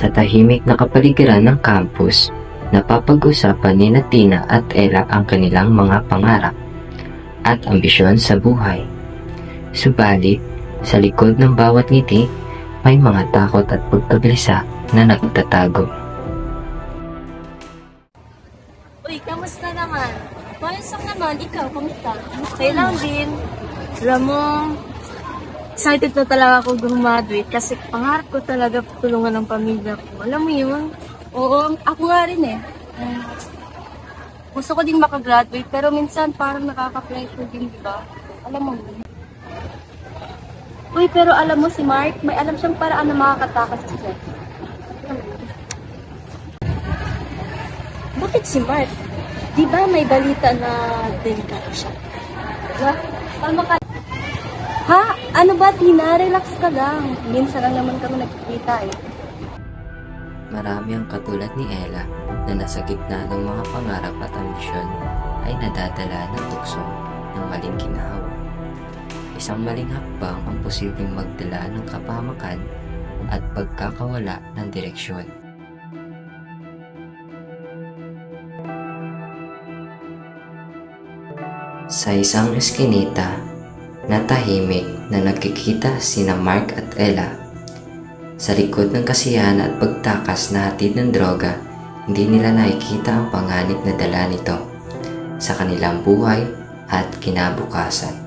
Sa tahimik na kapaligiran ng campus, napapag-usapan ni Tina at Ella ang kanilang mga pangarap at ambisyon sa buhay. Subalit, sa likod ng bawat ngiti, may mga takot at pagkabalisa na nagtatago. Uy, kamusta naman? Maayos lang naman. Ikaw, kamusta? Okay lang din. Alam mo, excited na talaga ako graduate kasi pangarap ko talaga tulungan ng pamilya ko. Alam mo yun? Oo, ako nga rin eh. Gusto ko din makagraduate pero minsan parang nakaka-pressure din, di ba? Alam mo yun. Uy, pero alam mo si Mark, may alam siyang paraan na makakatakas sa stress. Bakit si Mark? Di ba may balita na delikado siya? Diba? Kalma ka. Ha? Ano ba, Tina? Relax ka lang. Minsan lang naman kami nagkikita eh. Marami ang katulad ni Ella na nasa gitna ng mga pangarap at ambisyon ay nadadala ng tukso ng maling ginhawa. Isang maling hakbang ang posibleng magdala ng kapahamakan at pagkakawala ng direksyon. Sa isang eskinita na tahimik na nagkikita sina Mark at Ella. Sa likod ng kasiyahan at pagtakas na hatid ng droga, hindi nila nakikita ang panganib na dala nito sa kanilang buhay at kinabukasan.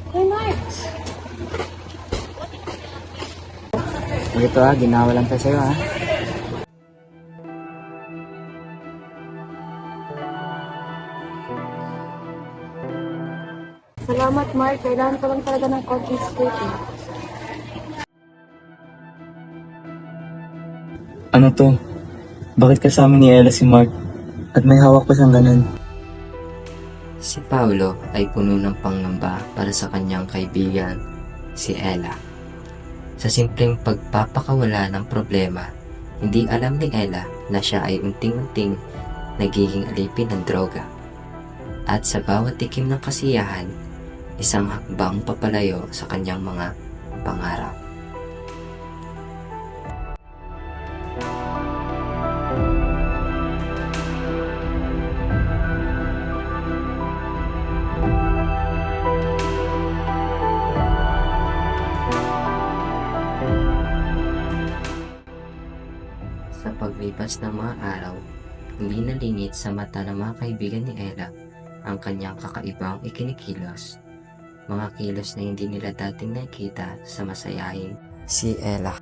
Hey, Mark! Ito ginawa lang tayo sa'yo Salamat, Mark. Kailangan ko lang talaga ng konting support eh. Ano to? Bakit kasama ni Ella si Mark? At may hawak pa siyang ganun? Si Paulo ay puno ng pangamba para sa kanyang kaibigan, si Ella. Sa simpleng pagpapakawala ng problema, hindi alam ni Ella na siya ay unting-unting nagiging alipin ng droga. At sa bawat tikim ng kasiyahan, isang hakbang papalayo sa kanyang mga pangarap. Sa paglipas ng mga araw, hindi nalingit sa mata ng mga kaibigan ni Ella ang kanyang kakaibang ikinikilos. Mga kilos na hindi nila dating nakita sa masayahin si Ella.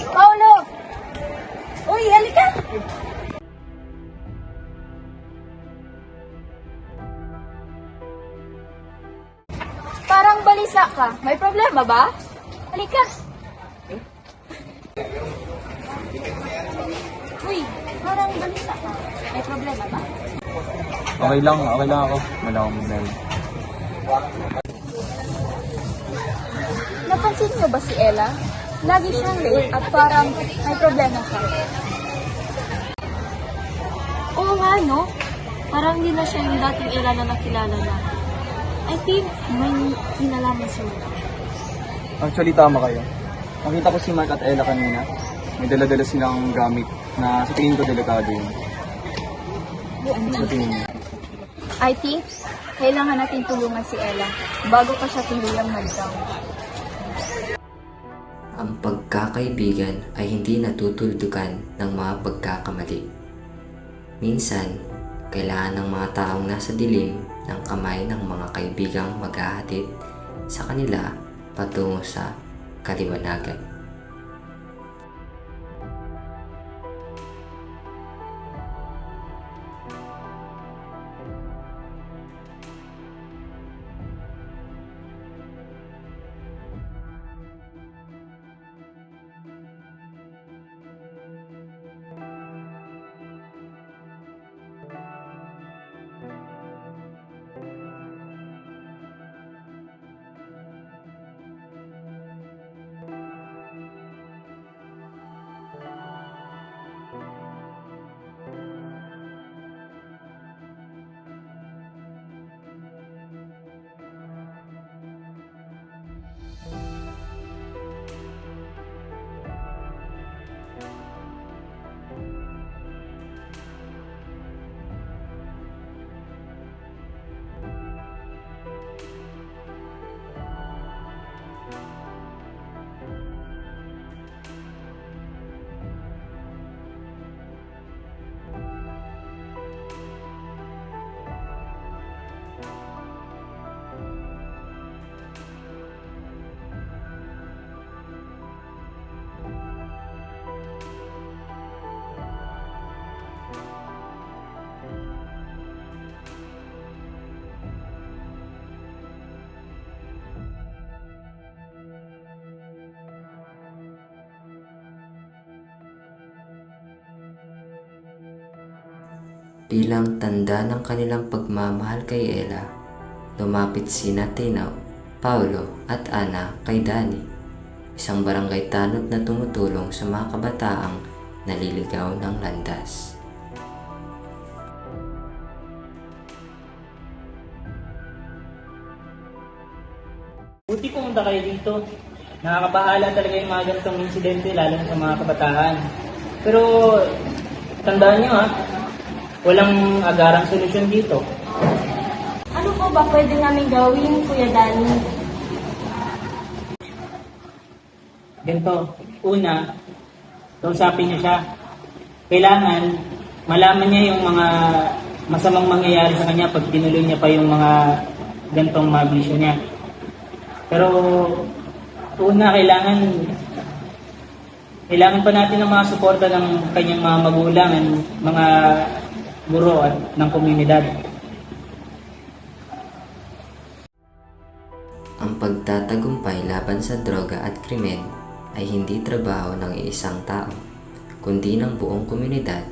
Paolo! Uy, halika! Parang balisa ka. May problema ba? Halika! Uy, parang balisa ka. May problema ba? Okay lang ako. Wala akong problema. Napansin niyo ba si Ella? Lagi siyang late at parang may problema siya. Oo nga, no? Parang hindi na siya yung dating Ella na nakilala na. I think may kinalaman siya. Actually, tama kayo. Nakita ko si Mark at Ella kanina. May dala-dala silang gamit na sa tingin ko delikado yun. Sa tingin niyo. I think kailangan natin tulungan si Ella bago pa siya tuluyang mag-down. Ang pagkakaibigan ay hindi natutuldukan ng mga pagkakamali. Minsan, kailangan ng mga taong nasa dilim ng kamay ng mga kaibigang maghahatid sa kanila patungo sa kaliwanagan. Bilang tanda ng kanilang pagmamahal kay Ella, lumapit sina Tinaw, Paolo at Ana kay Danny, isang barangay tanod na tumutulong sa mga kabataang naliligaw ng landas. Buti pumunta kayo dito. Nakakabahala talaga yung mga ganitong insidente, lalo na sa mga kabataan. Pero, tandaan nyo ha, walang agarang solusyon dito. Ano po ba pwede namin gawin, Kuya Danny? Ganito, una, kausapin niyo siya. Kailangan malaman niya yung mga masamang mangyayari sa kanya pag tinuloy niya pa yung mga ganitong mga bisyo niya. Pero una, kailangan pa natin ng mga suporta ng kanyang mga magulang at mga guro at ng komunidad. Ang pagtatagumpay laban sa droga at krimen ay hindi trabaho ng iisang tao, kundi ng buong komunidad.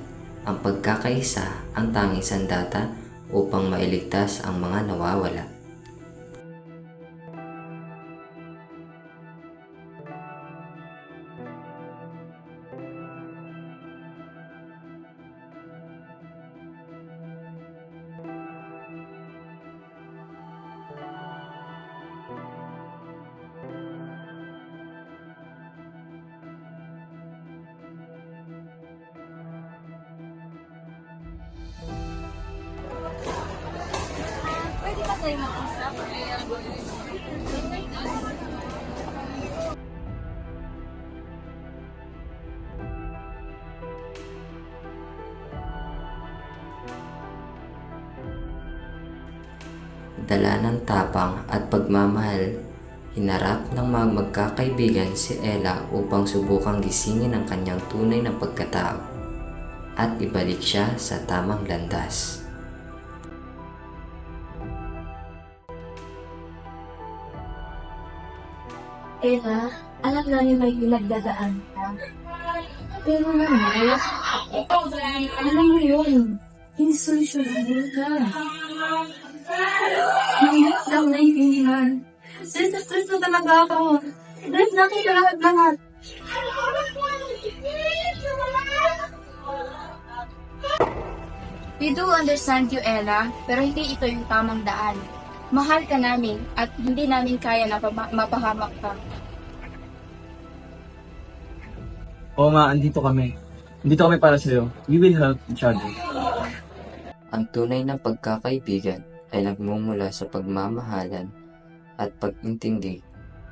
Ang pagkakaisa ang tanging sandata upang mailigtas ang mga nawawala. Pwede ba tayo mag-usap? Dala ng tapang at pagmamahal Hinarap ng mga magkakaibigan si Ella upang subukang gisingin ang kanyang tunay na pagkatao at ibalik siya sa tamang landas. Ella, alam namin may pinagdadaan ka. Pero naman, alam mo yun, insolusyonan ka. Mahirap lang naiintindihan. Stress na stress na talaga ako. Stress na kita lahat-lahat. We do understand you, Ella, pero hindi ito yung tamang daan. Mahal ka namin at hindi namin kaya na mapahamak ka. Oo nga, andito kami. Andito kami para sa'yo. We will help each other. Ang tunay na pagkakaibigan ay nagmumula sa pagmamahalan at pag-intindi.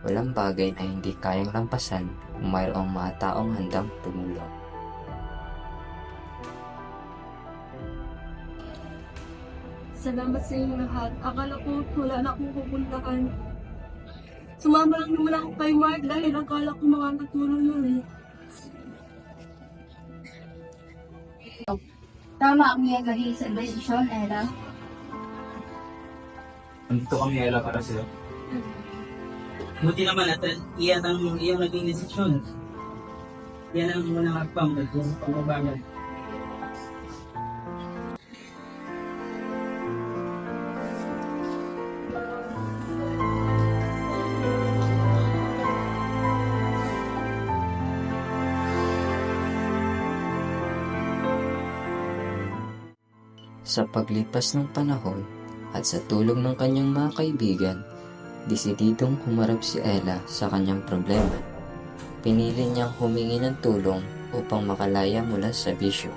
Walang bagay na hindi kayang lampasan kung mayroong mga taong handang tumulong. Salamat sa inyong lahat. Akala ko wala na akong pupuntahan. Sumama lang naman ako kay Mark dahil akala ko makakatulong yun eh. Tama ang iyong naging sa desisyon, Ella. Andito kami, Ella, para sa'yo. Buti naman at iyan ang iyong naging desisyon. Yan ang unang hakbang sa pagbabago. Sa paglipas ng panahon at sa tulong ng kanyang mga kaibigan, desididong humarap si Ella sa kanyang problema. Pinili niyang humingi ng tulong upang makalaya mula sa bisyo.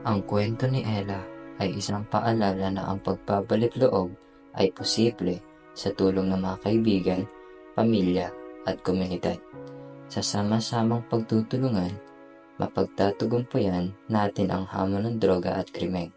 Ang kwento ni Ella ay isang paalala na ang pagbabalik loob ay posible sa tulong ng mga kaibigan, pamilya at komunidad. Sa sama-samang pagtutulungan, mapagtatagumpayan natin ang hamon ng droga at krimen.